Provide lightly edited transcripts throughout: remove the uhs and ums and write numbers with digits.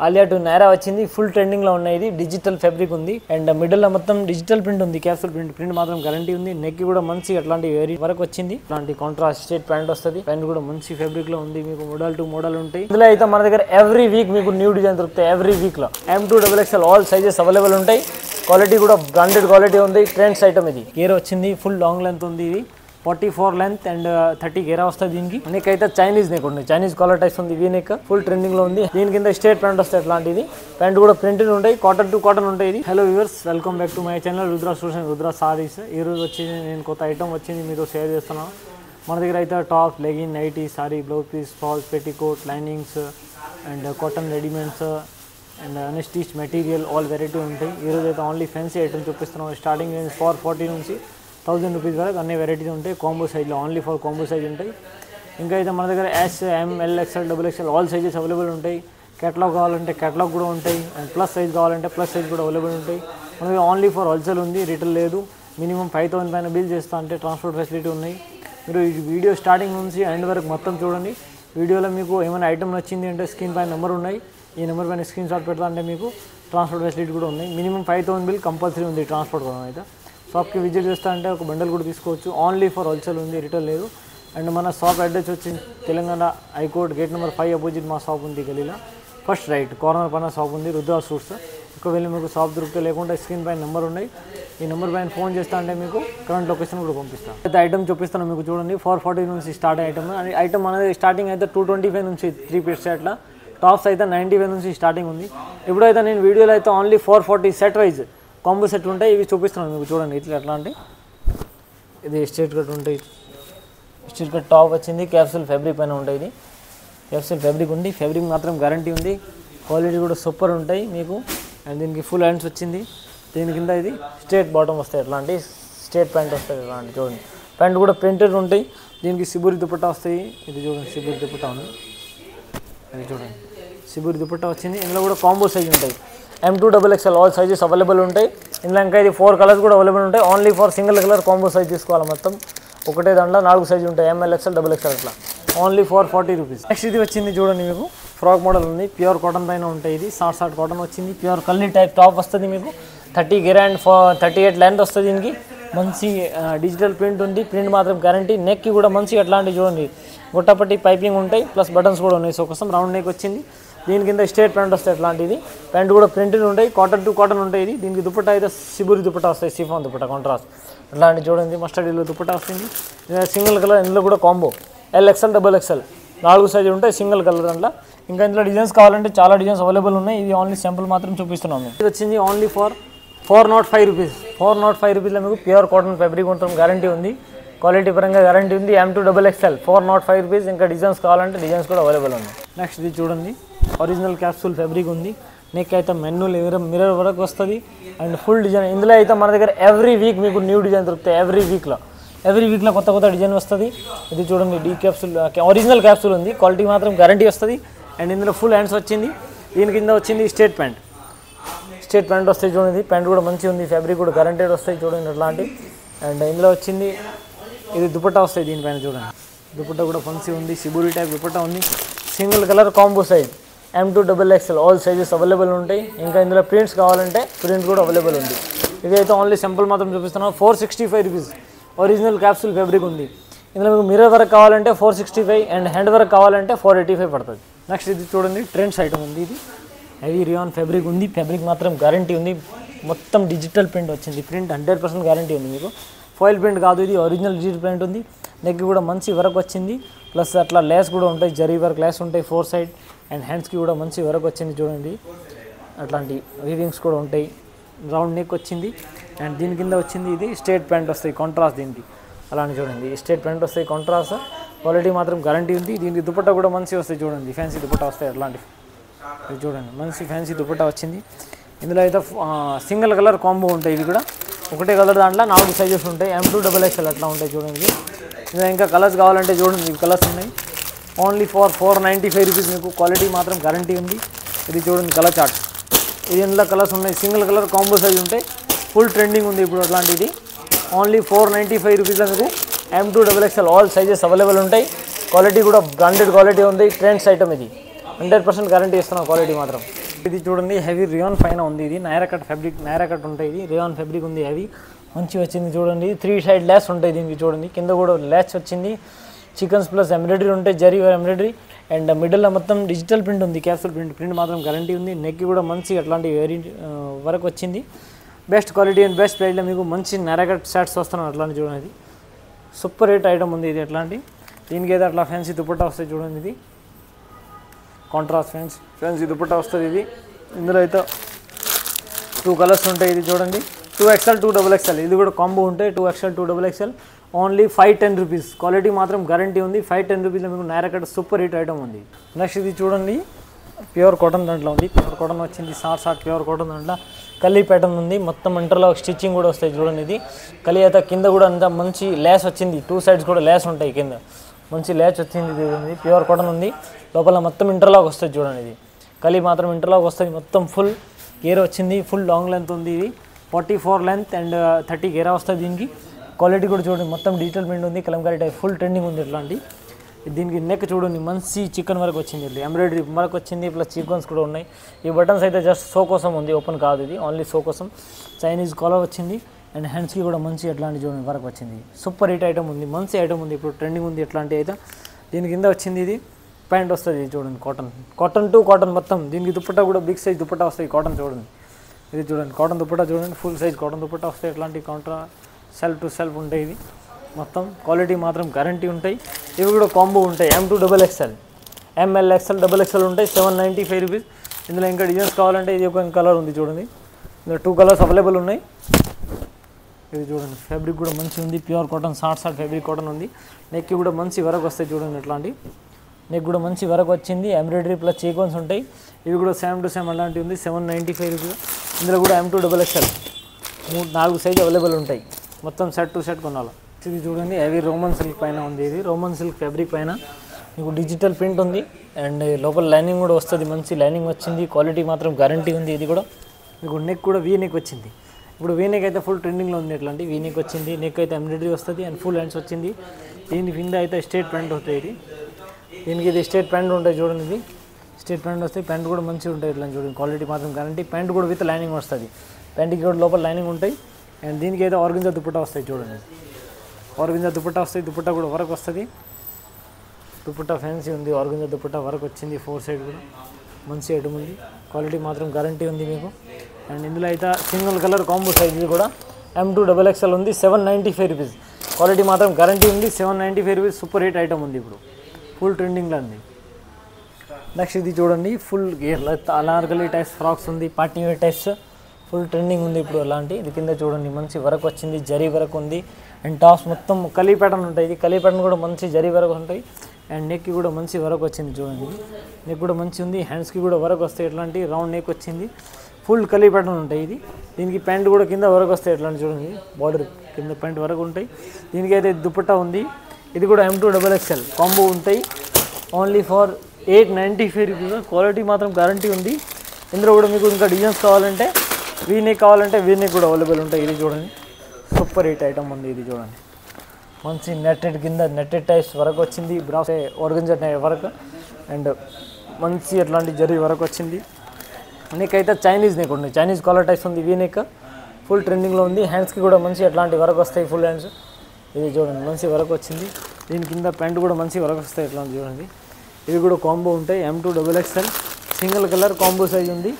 Alia to Naira వచ్చింది. Full trending లో ఉన్నాయి. ఇది డిజిటల్ ఫ్యాబ్రిక్ ఉంది అండ్ మిడిల్ లో మొత్తం డిజిటల్ ప్రింట్ ఉంది. క్యాప్సూల్ ప్రింట్ మాత్రం గ్యారంటీ ఉంది. నెక్ కూడా మంచి అట్లాంటి వేరీ వరకు వచ్చింది. ఇట్లాంటి కాంట్రాస్ట్ స్టేట్ ప్యాంట్ వస్తుంది. ప్యాంట్ కూడా మంచి ఫ్యాబ్రిక్ లో ఉంది. మీకు మోడల్ టు మోడల్ ఉంటాయి. ఇందులో అయితే మన దగ్గర ఎవ్రీ వీక్ మీకు న్యూ డిజైన్ దొరుకుతాయి. ఎవ్రీ వీక్ లో M2XXL ఆల్ సైజెస్ అవైలబుల్ ఉంటాయి. క్వాలిటీ కూడా బ్రాండెడ్ క్వాలిటీ ఉంది. ట్రెండ్స్ ఐటమ్ ఇది. గేర్ వచ్చింది. ఫుల్ లాంగ్ లెంత్ ఉంది. ఇది 44 లెంత్ అండ్ 30 గేరా వస్తుంది. దీనికి నెక్ అయితే చైనీస్ నెక్ ఉంది. చైనీస్ కాలర్ టైప్స్ ఉంది. వీ నెక్ ఫుల్ ట్రెండింగ్ లో ఉంది. దీని కింద స్టేట్ ప్యాంట్ వస్తాయి. అట్లాంటిది ప్యాంట్ కూడా ప్రింటెడ్ ఉంటాయి. కాటన్ టు కాటన్ ఉంటాయి. ఇది hello viewers, welcome back to my channel Rudra సూషన్ రుద్ర సారీస్. ఈ రోజు వచ్చి నేను కొత్త ఐటమ్ వచ్చింది మీతో షేర్ చేస్తున్నాను. మన దగ్గర అయితే top, legging, nightie, sari, blouse piece, falls, petticoat, linings and cotton readymades and unstitch material all variety ఉంటాయి. ఈరోజు అయితే ఓన్లీ ఫ్యాన్సీ ఐటమ్ చూపిస్తున్నాం. స్టార్టింగ్ రేంజ్ 440 నుంచి 1000 రూపీస్ వరకు అన్ని వెరైటీస్ ఉంటాయి. కాంబో సైజ్లో ఓన్లీ ఫర్ కాంబో సైజ్ ఉంటాయి. ఇంకా అయితే మన దగ్గర S, M, L, XL, XXL all sizes available ఉంటాయి. కేటలాగ్ కావాలంటే కేటలాగ్ కూడా ఉంటాయి అండ్ ప్లస్ సైజ్ కావాలంటే ప్లస్ సైజ్ కూడా అవైలబుల్ ఉంటాయి. మన దగ్గర ఓన్లీ ఫర్ హోల్సేల్ ఉంది, రిటైల్ లేదు. మినిమం 5000 పైన బిల్ చేస్తా అంటే ట్రాన్స్పోర్ట్ ఫెసిలిటీ ఉన్నాయి. మీరు ఈ వీడియో స్టార్టింగ్ నుంచి ఎండ్ వరకు మొత్తం చూడండి. వీడియోలో మీకు ఏమైనా ఐటమ్ నచ్చింది అంటే స్క్రీన్ పైన నెంబర్ ఉన్నాయి. ఈ నెంబర్ పైన స్క్రీన్ షాట్ పెడతా అంటే మీకు ట్రాన్స్పోర్ట్ ఫెసిలిటీ కూడా ఉన్నాయి. మినిమం 5000 బిల్ కంపల్సరీ ఉంది ట్రాన్స్పోర్ట్ కోసం. అయితే షాప్కి విజిట్ చేస్తా అంటే ఒక బండల్ కూడా తీసుకోవచ్చు. ఓన్లీ ఫర్ హోల్సేల్ ఉంది, రిటైల్ లేదు. అండ్ మన షాప్ అడ్రస్ వచ్చి Telangana high court gate number 5 opposite మా షాప్ ఉంది. గలీలో ఫస్ట్ రైట్ కార్నర్ పైన షాప్ ఉంది, రుద్ర సూట్స్. ఒకవేళ మీకు షాప్ దొరికితే లేకుంటే స్క్రీన్ పైన నెంబర్ ఉన్నాయి. ఈ నెంబర్ పైన ఫోన్ చేస్తా అంటే మీకు కరెంట్ లొకేషన్ కూడా పంపిస్తాను. అయితే ఐటమ్ చూపిస్తాను మీకు చూడండి. 440 నుంచి స్టార్ట్ ఐటమ్. ఐటమ్ అనేది స్టార్టింగ్ అయితే 225 నుంచి 3 పీస్ సెట్ల. టాప్స్ అయితే 95 నుంచి స్టార్టింగ్ ఉంది. ఇప్పుడైతే నేను వీడియోలో అయితే only 440 set wise combo set ఉంటాయి. ఇవి చూపిస్తున్నాను మీకు చూడండి. ఇట్లా ఎట్లా అంటే ఇది స్ట్రేట్ కట్ ఉంటాయి. స్ట్రేట్ కట్ టాప్ వచ్చింది. క్యాప్సూల్ ఫ్యాబ్రిక్ పైన ఉంటాయి. ఇది క్యాప్సూల్ ఫ్యాబ్రిక్ ఉంది. ఫ్యాబ్రిక్ మాత్రం గ్యారంటీ ఉంది. క్వాలిటీ కూడా సూపర్ ఉంటాయి మీకు. అండ్ దీనికి ఫుల్ హ్యాండ్స్ వచ్చింది. దీని కింద ఇది స్ట్రేట్ బాటమ్ వస్తాయి. ఎట్లాంటి స్ట్రేట్ ప్యాంట్ వస్తాయి. ఎట్లాంటి చూడండి. ప్యాంట్ కూడా ప్రింటెడ్ ఉంటాయి. దీనికి సిబూరి దుపట్టా వస్తాయి. ఇది చూడండి, సిబూరి దుపట్టా ఉంది. ఇది చూడండి, సిబూరి దుపట్టా వచ్చింది. ఇందులో కూడా కాంబో సైజ్ ఉంటాయి. M2XXL ఆల్ సైజెస్ అవైలబుల్ ఉంటాయి. ఇందులో ఇంకా ఇది 4 కలర్స్ కూడా అవైలబుల్ ఉంటాయి. Only for single colour combo size తీసుకోవాలి. మొత్తం ఒకటే దాంట్లో 4 సైజు ఉంటాయి. ML, XL, XXL అట్లా. Only 440 rupees. నెక్స్ట్ ఇది వచ్చింది చూడండి. మీకు ఫ్రాక్ మోడల్ ఉంది. ప్యూర్ కాటన్ పైన ఉంటాయి. ఇది షార్ట్ కాటన్ వచ్చింది. ప్యూర్ కల్లీ టైప్ టాప్ వస్తుంది. మీకు 30 గేరా అండ్ 38 లెంత్ వస్తుంది. దీనికి మంచి డిజిటల్ ప్రింట్ ఉంది. ప్రింట్ మాత్రం గ్యారంటీ. నెక్కి కూడా మంచి అట్లాంటివి చూడండి. గుట్టపట్టి పైపింగ్ ఉంటాయి. ప్లస్ బటన్స్ కూడా ఉన్నాయి. సో కోసం రౌండ్ నెక్ వచ్చింది. దీని కింద స్ట్రేట్ ప్యాంట్ వస్తాయి. అట్లాంటిది ప్యాంట్ కూడా ప్రింటెడ్ ఉంటాయి. కాటన్ టు కాటన్ ఉంటాయి. ఇది దీనికి దుపట్టా అయితే సిబూరి దుపట్టా వస్తాయి. సిఫాన్ దుపట్టా కాంట్రాస్ట్ అట్లాంటి చూడండి. మస్టర్డ్ ఇల్లు దుపట్టా వస్తుంది. Single colour. ఇందులో కూడా combo L, XL, XXL 4 size ఉంటాయి. సింగిల్ కలర్ దాంట్లో. ఇంకా ఇందులో డిజైన్స్ కావాలంటే చాలా డిజైన్స్ అవైలబుల్ ఉన్నాయి. ఇది ఓన్లీ సింపుల్ మాత్రం చూపిస్తున్నాము. ఇది వచ్చింది ఓన్లీ ఫర్ 405 రూపీస్. 405 రూపీస్లో మీకు ప్యూర్ కాటన్ ఫ్యాబ్రిక్ ఉంటుంది. గ్యారంటీ ఉంది. క్వాలిటీ పరంగా గ్యారంటీ ఉంది. M2XXL 405 rupees. ఇంకా డిజైన్స్ కావాలంటే డిజైన్స్ కూడా అవైలబుల్ ఉన్నాయి. నెక్స్ట్ ఇది చూడండి. ఒరిజినల్ క్యాప్సూల్ ఫ్యాబ్రిక్ ఉంది. నెక్ అయితే మెన్నులు మిర్రర్ వరకు వస్తుంది అండ్ ఫుల్ డిజైన్. ఇందులో అయితే మన దగ్గర ఎవ్రీ వీక్ మీకు న్యూ డిజైన్ దొరుకుతాయి. ఎవ్రీ వీక్లో కొత్త డిజైన్ వస్తుంది. ఇది చూడండి. డీ క్యాప్సూల్ ఒరిజినల్ క్యాప్సూల్ ఉంది. క్వాలిటీ మాత్రం గ్యారంటీ వస్తుంది. అండ్ ఇందులో ఫుల్ హ్యాండ్స్ వచ్చింది. దీని కింద వచ్చింది స్ట్రేట్ ప్యాంట్ వస్తాయి. చూడండి. ప్యాంట్ కూడా మంచిగా ఉంది. ఫ్యాబ్రిక్ కూడా గ్యారంటీడ్ వస్తాయి. చూడండి అట్లాంటి. అండ్ ఇందులో వచ్చింది ఇది దుపట్టా వస్తాయి. దీనిపైన చూడండి. దుపట్టా కూడా మంచి ఉంది. సిబూరి టైప్ దుపట్టా ఉంది. Single colour combo size M2XXL all sizes available ఉంటాయి. ఇంకా ఇందులో ప్రింట్స్ కావాలంటే ప్రింట్ కూడా అవైలబుల్ ఉంది. ఇదైతే ఓన్లీ సింపుల్ మాత్రం చూపిస్తున్నాం. 465 రూపీస్. ఒరిజినల్ క్యాప్సూల్ ఫ్యాబ్రిక్ ఉంది. ఇందులో మీకు మిర్రర్ వర్క్ కావాలంటే 465 అండ్ హ్యాండ్ వర్క్ కావాలంటే 485 పడుతుంది. నెక్స్ట్ ఇది చూడండి. ట్రెండ్స్ ఐటమ్ ఉంది. ఇది హెవీ రియాన్ ఫ్యాబ్రిక్ ఉంది. ఫ్యాబ్రిక్ మాత్రం గ్యారంటీ ఉంది. మొత్తం డిజిటల్ ప్రింట్ వచ్చింది. ప్రింట్ 100% గ్యారంటీ ఉంది. మీకు ఫాయిల్ ప్రింట్ కాదు. ఇది ఒరిజినల్ డిజిటల్ ప్రింట్ ఉంది. నెక్ కూడా మంచి వర్క్ వచ్చింది. ప్లస్ అట్లా లేస్ కూడా ఉంటాయి. జరీ వర్క్ లేస్ ఉంటాయి 4 సైడ్. అండ్ హ్యాండ్స్కి కూడా మంచి వర్క్ వచ్చింది. చూడండి. అట్లాంటి వీవింగ్స్ కూడా ఉంటాయి. రౌండ్ నెక్ వచ్చింది. అండ్ దీని కింద వచ్చింది ఇది స్ట్రేట్ ప్యాంట్ వస్తాయి. కాంట్రాస్ట్ దీనికి అలాంటి చూడండి. స్ట్రేట్ ప్యాంట్ వస్తాయి. కాంట్రాస్ట్ క్వాలిటీ మాత్రం గ్యారంటీ ఉంది. దీనికి దుపట్టా కూడా మంచి వస్తాయి. చూడండి. ఫ్యాన్సీ దుపట్టా వస్తాయి. అట్లాంటి ఇది చూడండి. మంచి ఫ్యాన్సీ దుపట్టా వచ్చింది. ఇందులో అయితే సింగిల్ కలర్ కాంబో ఉంటాయి. ఇది కూడా ఒకటే కలర్ దాంట్లో 4 సైజెస్ ఉంటాయి. M2XXL అట్లా ఉంటాయి. చూడండి. ఇందులో ఇంకా కలర్స్ కావాలంటే చూడండి. ఇవి కలర్స్ ఉన్నాయి. Only for 495 rupees. మీకు క్వాలిటీ మాత్రం గ్యారంటీ ఉంది. ఇది చూడండి. Colour chart. ఇది ఇందులో కలర్స్ ఉన్నాయి. సింగిల్ కలర్ కాంబో సైజ్ ఉంటాయి. ఫుల్ ట్రెండింగ్ ఉంది ఇప్పుడు అట్లాంటిది. ఓన్లీ 495 రూపీస్లో మీకు M2XXL ఆల్ సైజెస్ అవైలబుల్ ఉంటాయి. క్వాలిటీ కూడా బ్రాండెడ్ క్వాలిటీ ఉంది. ట్రెండ్స్ ఐటమ్ ఇది. 100% గ్యారంటీ ఇస్తున్నాం. క్వాలిటీ మాత్రం ఇది చూడండి హెవీ రియాన్ పైన ఉంది, ఇది Naira cut fabric, Naira cut ఉంటాయి, ఇది రియాన్ ఫ్యాబ్రిక్ ఉంది, హెవీ మంచి వచ్చింది చూడండి. 3 సైడ్ ల్యాస్ ఉంటాయి దీనికి చూడండి, కింద కూడా ల్యాచ్ వచ్చింది, చికన్స్ ప్లస్ ఎంబ్రాయిడరీ ఉంటాయి, జరీ ఎంబ్రాయిడరీ అండ్ మిడిల్లో మొత్తం డిజిటల్ ప్రింట్ ఉంది, క్యాప్సూల్ ప్రింట్ మాత్రం గ్యారంటీ ఉంది. నెక్ కూడా మంచి అట్లాంటి వర్క్ వచ్చింది, బెస్ట్ క్వాలిటీ అండ్ బెస్ట్ ప్రైస్లో మీకు మంచి నైరా కట్ షర్ట్స్ వస్తున్నాయి. అట్లాంటి చూడండి సూపర్ రేట్ ఐటమ్ ఉంది ఇది. అట్లాంటి దీనికి అయితే అట్లా ఫ్యాన్సీ దుపట్టా వస్తాయి చూడండి, ఇది కాంట్రాస్ట్ ఫ్యాన్సీ దుపట్టా వస్తుంది ఇది. ఇందులో అయితే 2 కలర్స్ ఉంటాయి, ఇది చూడండి 2XL 2XXL, ఇది కూడా కాంబో ఉంటాయి 2XL 2XXL, only 510 rupees. Quality మాత్రం గ్యారంటీ ఉంది, 510 రూపీస్లో మీకు Naira cut super hit item ఉంది. నెక్స్ట్ ఇది చూడండి ప్యూర్ కాటన్ దాంట్లో ఉంది, ప్యూర్ కాటన్ వచ్చింది, షార్ట్ ప్యూర్ కాటన్ దాంట్లో కలీ ప్యాటర్న్ ఉంది, మొత్తం ఇంటర్లాక్ స్టిచ్చింగ్ కూడా వస్తాయి చూడండి. ఇది కలీ అయితే కింద కూడా అంతా మంచి ల్యాస్ వచ్చింది, 2 సైడ్స్ కూడా ల్యాస్ ఉంటాయి, కింద మంచి ల్యాచ్ వచ్చింది, ఇది ఉంది ప్యూర్ కాటన్ ఉంది, లోపల మొత్తం ఇంటర్లాక్ వస్తుంది చూడండి. ఇది కలీ మాత్రం ఇంటర్లాక్ వస్తుంది, మొత్తం ఫుల్ గేర్ వచ్చింది, ఫుల్ లాంగ్ లెంత్ ఉంది, ఇది 44 లెంత్ అండ్ 30 గేరా వస్తుంది దీనికి. క్వాలిటీ కూడా చూడండి మొత్తం డిజిటల్ ప్రింట్ ఉంది, కలంకారీ టైప్ ఫుల్ ట్రెండింగ్ ఉంది. ఇట్లాంటి దీనికి నెక్ చూడండి మంచి చికెన్ వర్క్ వచ్చింది, ఎంబ్రాయిడరీ వర్క్ వచ్చింది, ప్లస్ చికన్స్ కూడా ఉన్నాయి. ఈ బటన్స్ అయితే జస్ట్ షో కోసం ఉంది, ఓపెన్ కాదు, ఇది ఓన్లీ షో కోసం. చైనీస్ కాలర్ వచ్చింది అండ్ హ్యాండ్స్కి కూడా మంచి ఎట్లాంటి చూడండి వర్క్ వచ్చింది, సూపర్ హిట్ ఐటమ్ ఉంది, మంచి ఐటమ్ ఉంది, ఇప్పుడు ట్రెండింగ్ ఉంది ఎట్లాంటి అయితే. దీని కింద వచ్చింది ఇది ప్యాంట్ వస్తుంది చూడండి, కాటన్ టు కాటన్ మొత్తం. దీనికి దుపట్టా కూడా బిగ్ సైజ్ దుపట్టా వస్తాయి, కాటన్ చూడండి, ఇది చూడండి కాటన్ దుపట్టా చూడండి, ఫుల్ సైజ్ కాటన్ దుపట్టా వస్తాయి. ఎట్లాంటి కౌంటర్ సెల్ఫ్ టు సెల్ఫ్ ఉంటాయి, ఇది మొత్తం క్వాలిటీ మాత్రం గ్యారంటీ ఉంటాయి. ఇవి కూడా కాంబో ఉంటాయి, M2 XXL, MLXL XXL ఉంటాయి, 795 రూపీస్. ఇందులో ఇంకా డిజైన్స్ కావాలంటే ఇది ఒక కలర్ ఉంది చూడండి, ఇందులో 2 కలర్స్ అవైలబుల్ ఉన్నాయి. ఇది చూడండి ఫ్యాబ్రిక్ కూడా మంచి ఉంది, pure cotton short fabric cotton ఉంది. నెక్ కూడా మంచి వరకు వస్తాయి చూడండి, ఇట్లాంటి నెక్ కూడా మంచి వరకు వచ్చింది, ఎంబ్రాయిడరీ ప్లస్ చీకోన్స్ ఉంటాయి. ఇవి కూడా సేమ్ టు సేమ్ అలాంటివి ఉంది, 795 రూపీస్. ఇందులో కూడా M2 XXL 4 సైజ్ అవైలబుల్ ఉంటాయి, మొత్తం సెట్ టు సెట్ కొనాలి. ఇది చూడండి హెవీ రోమన్ సిల్క్ పైన ఉంది, ఇది రోమన్ సిల్క్ ఫ్యాబ్రిక్ పైన మీకు డిజిటల్ ప్రింట్ ఉంది అండ్ లోపల లైనింగ్ కూడా వస్తుంది, మంచి లైనింగ్ వచ్చింది, క్వాలిటీ మాత్రం గ్యారంటీ ఉంది. ఇది కూడా మీకు నెక్ కూడా వీ నెక్ వచ్చింది, ఇప్పుడు వీ నెక్ అయితే ఫుల్ ట్రెండింగ్లో ఉంది. ఎట్లాంటి వీ నెక్ వచ్చింది, నెక్ అయితే ఎంబ్రాయిడరీ వస్తుంది అండ్ ఫుల్ హ్యాండ్స్ వచ్చింది. దీని కింద అయితే స్ట్రేట్ ప్యాంట్ వస్తాయి, ఇది దీనికి ఇది స్ట్రేట్ ప్యాంట్ ఉంటాయి చూడండి, ఇది స్ట్రేట్ ప్యాంట్ వస్తాయి, ప్యాంట్ కూడా మంచిగా ఉంటాయి. ఇట్లా చూడండి క్వాలిటీ మాత్రం గ్యారంటీ, ప్యాంట్ కూడా విత్ లైనింగ్ వస్తుంది, ప్యాంట్కి కూడా లోపల లైనింగ్ ఉంటాయి. అండ్ దీనికి అయితే ఆర్గంజా దుపట్టా వస్తాయి చూడండి, ఆర్గంజా దుపట్టా వస్తాయి, దుపట్టా కూడా వర్క్ వస్తుంది, దుపట్టా ఫ్యాన్సీ ఉంది, ఆర్గంజా దుపట్టా వర్క్ వచ్చింది, 4 సైడ్ కూడా మంచి ఐటమ్ ఉంది, క్వాలిటీ మాత్రం గ్యారంటీ ఉంది మీకు. అండ్ ఇందులో అయితే సింగిల్ కలర్ కాంబో సైజ్ ఇది కూడా M2 XXL ఉంది, 795 రూపీస్. క్వాలిటీ మాత్రం గ్యారంటీ ఉంది, 795 రూపీస్. సూపర్ హిట్ ఐటమ్ ఉంది, ఇప్పుడు ఫుల్ ట్రెండింగ్లో ఉంది. నెక్స్ట్ ఇది చూడండి ఫుల్ గేర్ అనార్కలి టైప్స్ ఫ్రాక్స్ ఉంది, party wear types full trending ఉంది ఇప్పుడు అలాంటి. ఇది కింద చూడండి మంచి వర్క్ వచ్చింది, జరీ వర్క్ ఉంది అండ్ టాప్స్ మొత్తం కలీ ప్యాటర్న్ ఉంటాయి, ఇది కలీ ప్యాటర్న్ కూడా మంచి జరీ వర్క్ ఉంటాయి అండ్ నెక్కి కూడా మంచి వర్క్ వచ్చింది చూడండి, నెక్ కూడా మంచి ఉంది, హ్యాండ్స్కి కూడా వర్క్ వస్తాయి, ఎట్లాంటి రౌండ్ నెక్ వచ్చింది, ఫుల్ కలీ ప్యాటర్న్ ఉంటాయి. ఇది దీనికి ప్యాంట్ కూడా కింద వర్క్ వస్తాయి, ఎట్లాంటి చూడండి బార్డర్ కింద ప్యాంట్ వరకు ఉంటాయి. దీనికి అయితే దుపట్టా ఉంది, ఇది కూడా M2 XXL కాంబో ఉంటాయి, ఓన్లీ ఫర్ 895 రూపీస్. క్వాలిటీ మాత్రం గ్యారంటీ ఉంది. ఇందులో కూడా మీకు ఇంకా డిజైన్స్ కావాలంటే వీ నెక్ కావాలంటే వీ నెక్ కూడా అవైలబుల్ ఉంటాయి. ఇది చూడండి సూపర్ హిట్ ఐటమ్ ఉంది, ఇది చూడండి మంచి నెట్టెడ్ కింద నెట్టెడ్ టైప్స్ వర్క్ వచ్చింది, బ్రాస్ ఆర్గంజా వర్క్ అండ్ మంచి అట్లాంటి జరీ వర్క్ వచ్చింది. నెక్ అయితే చైనీస్ నెక్ ఉంది, చైనీస్ కాలర్ టైప్స్ ఉంది, వీ నెక్ ఫుల్ ట్రెండింగ్లో ఉంది. హ్యాండ్స్కి కూడా మంచి అట్లాంటి వర్క్ వస్తాయి, ఫుల్ హ్యాండ్స్. ఇది చూడండి మంచి వర్క్ వచ్చింది, దీని కింద ప్యాంట్ కూడా మంచి వర్క్ వస్తాయి, ఇట్లాంటి చూడండి. ఇవి కూడా కాంబో ఉంటాయి, M2 XXL single colour combo size ఉంది,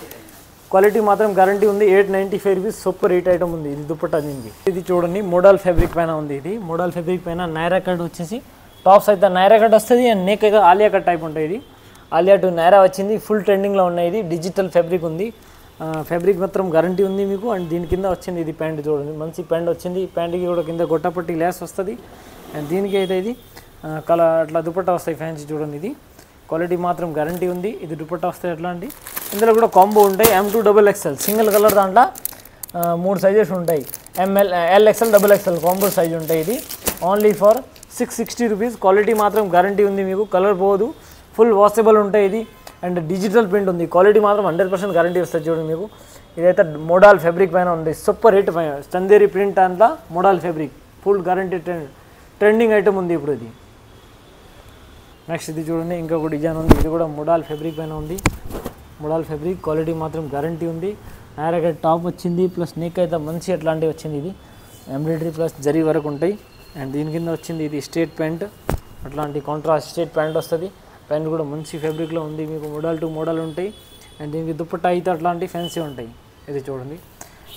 క్వాలిటీ మాత్రం గ్యారంటీ ఉంది, 895 రూపీస్. సూపర్ హిట్ ఐటమ్ ఉంది, ఇది దుపట్టా దీనికి. ఇది చూడండి మోడల్ ఫ్యాబ్రిక్ పైన ఉంది, ఇది మోడల్ ఫ్యాబ్రిక్ పైన నైరా కట్ వచ్చేసి టాప్స్ అయితే నైరా కట్ వస్తుంది అండ్ నెక్ అయితే ఆలియా కట్ టైప్ ఉంటుంది. ఇది ఆలియా టు నైరా వచ్చింది, ఫుల్ ట్రెండింగ్లో ఉన్నాయి. ఇది డిజిటల్ ఫ్యాబ్రిక్ ఉంది, ఫ్యాబ్రిక్ మాత్రం గ్యారంటీ ఉంది మీకు. అండ్ దీని కింద వచ్చింది ఇది ప్యాంట్ చూడండి, మంచి ప్యాంట్ వచ్చింది, ప్యాంట్కి కూడా కింద గొట్టపట్టి ల్యాస్ వస్తుంది అండ్ దీనికి అయితే ఇది కలర్ అట్లా దుపట్టా వస్తాయి ఫ్యాన్సీ చూడండి. ఇది క్వాలిటీ మాత్రం గ్యారంటీ ఉంది, ఇది దుపట్టా వస్తాయి అట్లాంటి. ఇందులో కూడా కాంబో ఉంటాయి, M2 XXL సింగిల్ కలర్ దాంట్లో 3 సైజెస్ ఉంటాయి, LXL XXL కాంబో సైజ్ ఉంటాయి. ఇది ఓన్లీ ఫర్ 660 రూపీస్. క్వాలిటీ మాత్రం గ్యారంటీ ఉంది మీకు, కలర్ పోదు, ఫుల్ వాషబుల్ ఉంటాయి. ఇది అండ్ డిజిటల్ ప్రింట్ ఉంది, క్వాలిటీ మాత్రం 100% గ్యారంటీ వస్తుంది చూడండి మీకు. ఇదైతే మోడల్ ఫ్యాబ్రిక్ పైన ఉంది, సూపర్ హిట్ పైన చందేరి ప్రింట్ అంతా model fabric full guarantee trending item ఉంది ఇప్పుడు ఇది. నెక్స్ట్ ఇది చూడండి ఇంకొక డిజైన్ ఉంది, ఇది కూడా మోడల్ ఫ్యాబ్రిక్ పైన ఉంది, మోడల్ ఫ్యాబ్రిక్ క్వాలిటీ మాత్రం గ్యారంటీ ఉంది. నేరగా టాప్ వచ్చింది, ప్లస్ నెక్ అయితే మంచి అట్లాంటివి వచ్చింది. ఇది ఎంబ్రాయిడరీ ప్లస్ జరీ వరకు ఉంటాయి. అండ్ దీని కింద వచ్చింది ఇది స్ట్రేట్ ప్యాంట్, అట్లాంటి కాంట్రాస్ట్ స్ట్రేట్ ప్యాంట్ వస్తుంది. ప్యాంట్ కూడా మంచి ఫ్యాబ్రిక్లో ఉంది. మీకు మోడల్ టు మోడల్ ఉంటాయి. అండ్ దీనికి దుప్పట్టా అయితే అట్లాంటి ఫ్యాన్సీ ఉంటాయి. ఇది చూడండి.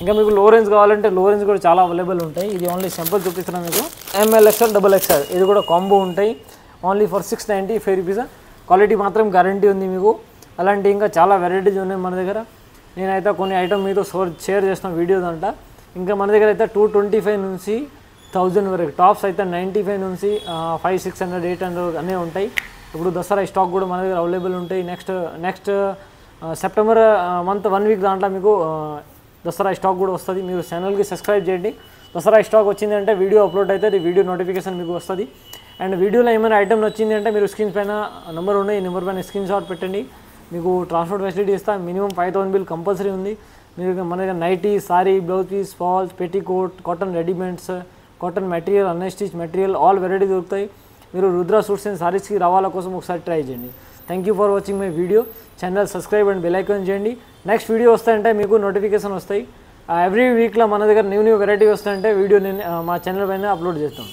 ఇంకా మీకు లో రేంజ్ కావాలంటే లో రేంజ్ కూడా చాలా అవైలబుల్ ఉంటాయి. ఇది ఓన్లీ సింపుల్ చూపిస్తున్నాను మీకు. ML XL XXL ఇది కూడా కాంబో ఉంటాయి. Only for 695 rupees. క్వాలిటీ మాత్రం గ్యారంటీ ఉంది మీకు. అలాంటి ఇంకా చాలా వెరైటీస్ ఉన్నాయి మన దగ్గర. నేనైతే కొన్ని ఐటమ్ మీతో షేర్ చేస్తున్న వీడియోస్ అంట. ఇంకా మన దగ్గర అయితే 225 నుంచి 1000 వరకు, టాప్స్ అయితే 95 నుంచి 500, 600, 800 అన్నీ ఉంటాయి. ఇప్పుడు దసరా స్టాక్ కూడా మన దగ్గర అవైలబుల్ ఉంటాయి. నెక్స్ట్ సెప్టెంబర్ మంత్ 1 వీక్ దాంట్లో మీకు దసరా స్టాక్ కూడా వస్తుంది. మీరు ఛానల్కి సబ్స్క్రైబ్ చేయండి. దసరా స్టాక్ వచ్చిందంటే వీడియో అప్లోడ్ అవుతుంది, వీడియో నోటిఫికేషన్ మీకు వస్తుంది. అండ్ వీడియోలో ఏమైనా ఐటమ్ వచ్చింది అంటే మీరు స్క్రీన్ పైన నెంబర్ ఉన్నాయి, ఈ నెంబర్ పైన స్క్రీన్ షాట్ పెట్టండి. మీకు ట్రాన్స్పోర్ట్ ఫెసిలిటీ ఇస్తా. మినిమం 5000 బిల్ కంపల్సరీ ఉంది. మీరు మన దగ్గర nightie, sari, blouse piece, falls, petticoat, cotton readymades, cotton material, unstitch material all variety దొరుకుతాయి. మీరు రుద్ర సూట్స్ అండ్ సారీస్కి రావాల కోసం ఒకసారి ట్రై చేయండి. Thank you for watching my video. Channel subscribe and bell icon చేయండి. నెక్స్ట్ వీడియో వస్తాయంటే మీకు నోటిఫికేషన్ వస్తాయి. ఎవ్రీ వీక్లో మన దగ్గర న్యూ వెరైటీ వస్తాయంటే వీడియో నేను మా ఛానల్ పైన అప్లోడ్ చేస్తాం.